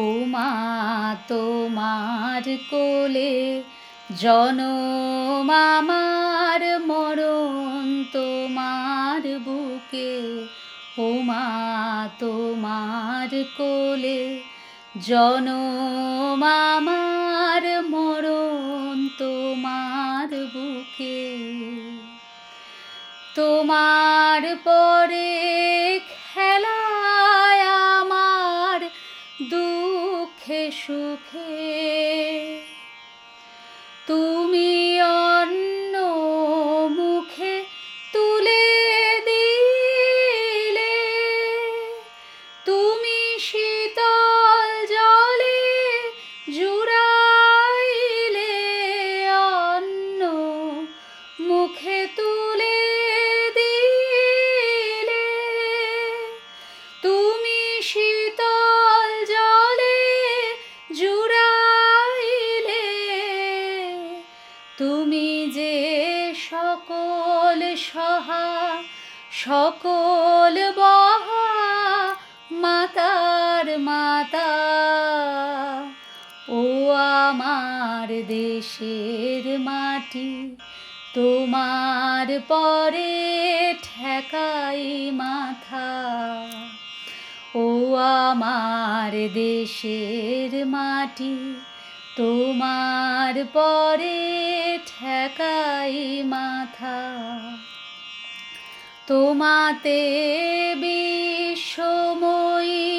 ও মা তোমার কোলে জনম আমার, মরণ তোমার বুকে। ও মা তোমার কোলে জনম আমার, মরণ তোমার বুকে। তোমার পরে খেলায় আমার দুঃখে সুখে, তুমি অন্য মুখে তুলে দিলে, তুমি শীতল জলে জুড়াইলে, অন্য মুখে তুলে দিলে, তুমি শীতল জলে জুড়াইলে, তুমি যে সকল সহা সকল বহা মাতার মাতা। ও আমার দেশের মাটি, তোমার পরে ঠেকাই মাথা। ও আমার দেশের মাটি, তোমার পরে ঠেকাই মাথা। তোমাতে বিশ্বময়ী,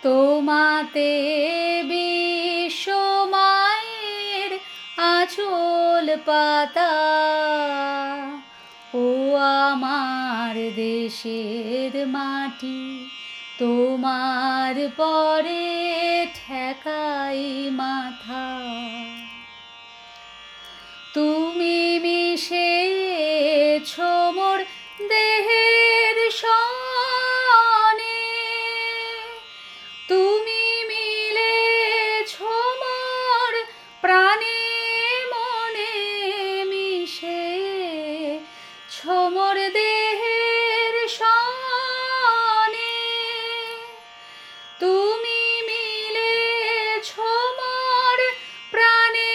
তোমাতে বিশ্বমায়ের আঁচল পাতা। ও আমার দেশের মাটি, তোমার পরে ঠেকাই মাথা। তুমি মিশেছো মোর দেহের সনে, তুমি মিলেছো মোর প্রাণে মনে, মিশেছো মোর দেহের সনে, তুমি মিলেছো মোর প্রাণে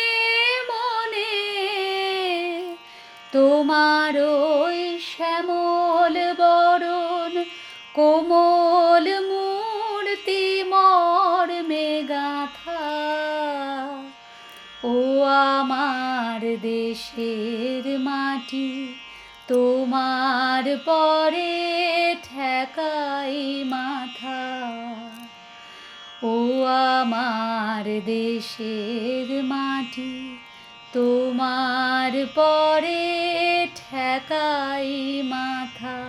মনে। তোমার ওই শ্যামল বরণ কোমল মূর্তি মর্মে গাঁথা। ও আমার দেশের মাটি, তোমার পরে ঠেকাই মাথা। ও আমার দেশের মাটি, তোমার পরে ঠেকাই মাথা।